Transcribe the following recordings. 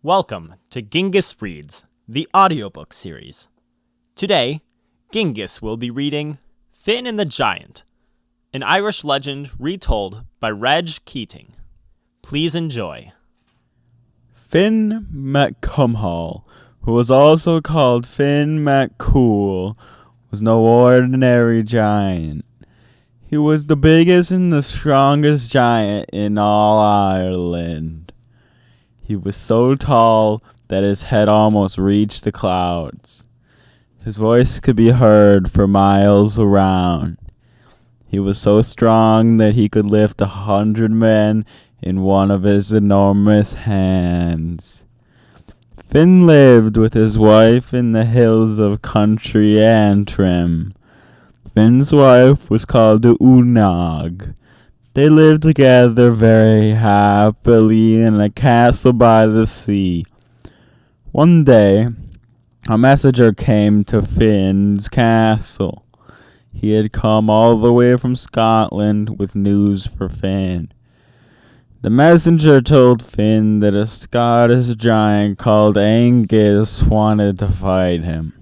Welcome to Gingus Reads, the audiobook series. Today, Gingus will be reading Finn and the Giant, an Irish legend retold by Keating. Please enjoy. Finn MacCumhall, who was also called Finn MacCool, was no ordinary giant. He was the biggest and the strongest giant in all Ireland. He was so tall that his head almost reached the clouds. His voice could be heard for miles around. He was so strong that he could lift 100 men in one of his enormous hands. Finn lived with his wife in the hills of Country Antrim. Finn's wife was called Unog. They lived together very happily in a castle by the sea. One day, a messenger came to Finn's castle. He had come all the way from Scotland with news for Finn. The messenger told Finn that a Scottish giant called Angus wanted to fight him.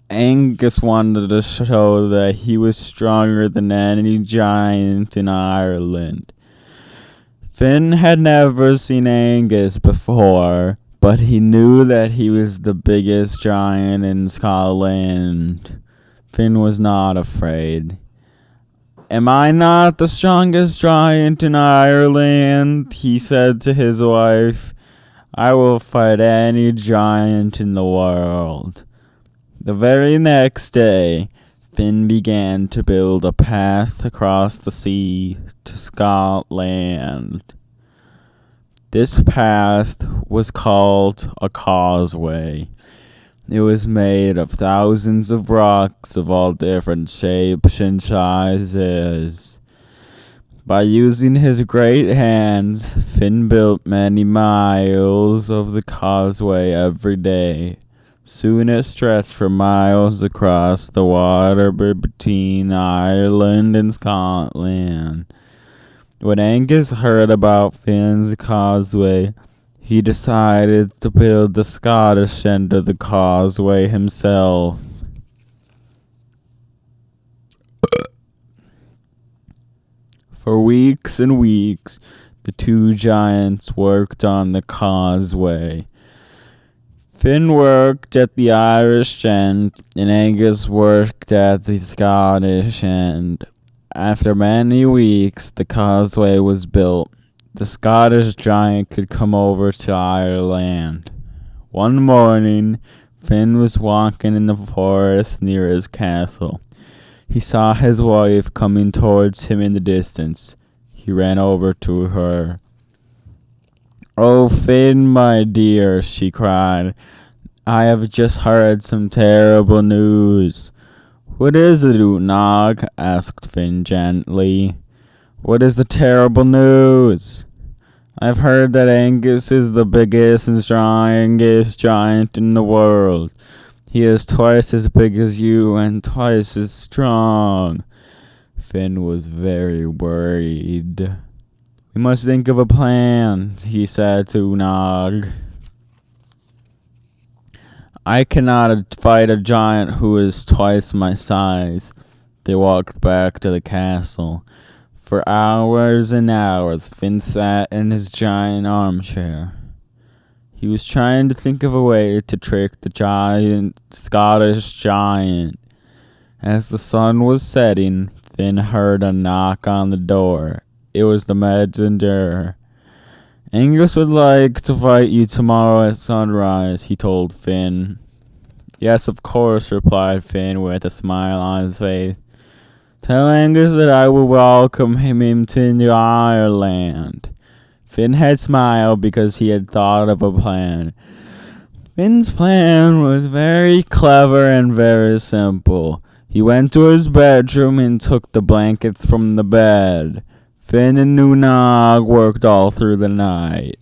Angus wanted to show that he was stronger than any giant in Ireland. Finn had never seen Angus before, but he knew that he was the biggest giant in Scotland. Finn was not afraid. "Am I not the strongest giant in Ireland?" he said to his wife. "I will fight any giant in the world." The very next day, Finn began to build a path across the sea to Scotland. This path was called a causeway. It was made of thousands of rocks of all different shapes and sizes. By using his great hands, Finn built many miles of the causeway every day. Soon it stretched for miles across the water between Ireland and Scotland. When Angus heard about Finn's causeway, he decided to build the Scottish end of the causeway himself. For weeks and weeks, the two giants worked on the causeway. Finn worked at the Irish end, and Angus worked at the Scottish end. After many weeks, the causeway was built. The Scottish giant could come over to Ireland. One morning, Finn was walking in the forest near his castle. He saw his wife coming towards him in the distance. He ran over to her. "Oh, Finn, my dear," she cried. "I have just heard some terrible news." "What is it, Unog?" asked Finn gently. "What is the terrible news?" "I've heard that Angus is the biggest and strongest giant in the world. He is twice as big as you and twice as strong." Finn was very worried. "We must think of a plan," he said to Unog. "I cannot fight a giant who is twice my size." They walked back to the castle. For hours and hours, Finn sat in his giant armchair. He was trying to think of a way to trick the Scottish giant. As the sun was setting, Finn heard a knock on the door. It was the messenger. "Angus would like to fight you tomorrow at sunrise," he told Finn. "Yes, of course," replied Finn with a smile on his face. "Tell Angus that I will welcome him into Ireland." Finn had smiled because he had thought of a plan. Finn's plan was very clever and very simple. He went to his bedroom and took the blankets from the bed. Finn and Unog worked all through the night.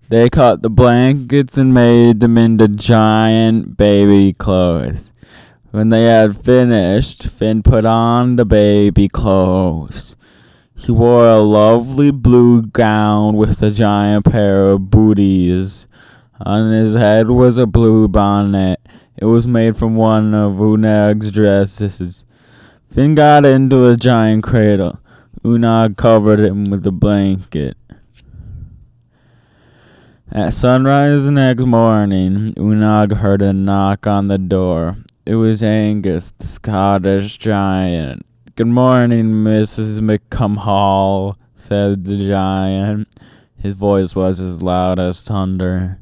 They cut the blankets and made them into giant baby clothes. When they had finished, Finn put on the baby clothes. He wore a lovely blue gown with a giant pair of booties. On his head was a blue bonnet. It was made from one of Unag's dresses. Finn got into a giant cradle. Unag covered him with a blanket. At sunrise the next morning, Unag heard a knock on the door. It was Angus, the Scottish giant. "Good morning, Mrs. McCumhall," said the giant. His voice was as loud as thunder.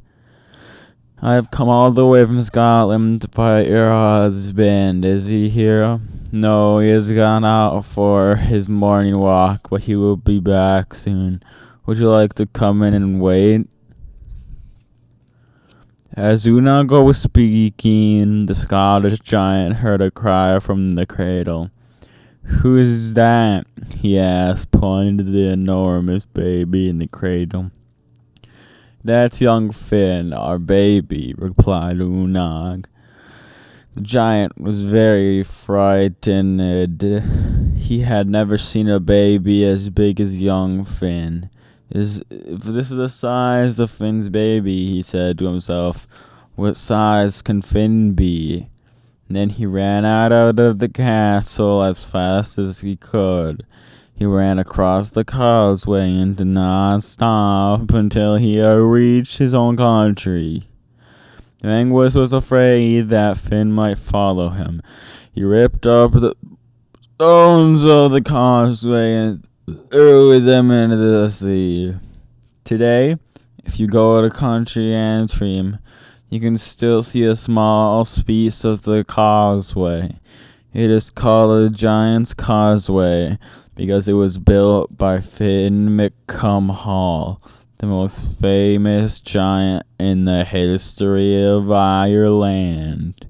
"I have come all the way from Scotland to fight your husband. Is he here?" "No, he has gone out for his morning walk, but he will be back soon. Would you like to come in and wait?" As Unago was speaking, the Scottish giant heard a cry from the cradle. "Who is that?" he asked, pointing to the enormous baby in the cradle. "That's young Finn, our baby," replied Unag. The giant was very frightened. He had never seen a baby as big as young Finn. If this is the size of Finn's baby, he said to himself, what size can Finn be? And then he ran out of the castle as fast as he could. He ran across the causeway and did not stop until he had reached his own country. Angus was afraid that Finn might follow him. He ripped up the stones of the causeway and threw them into the sea. Today, if you go to country Antrim, you can still see a small piece of the causeway. It is called the Giant's Causeway because it was built by Finn McCumhall, the most famous giant in the history of Ireland.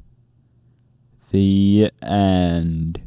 The end.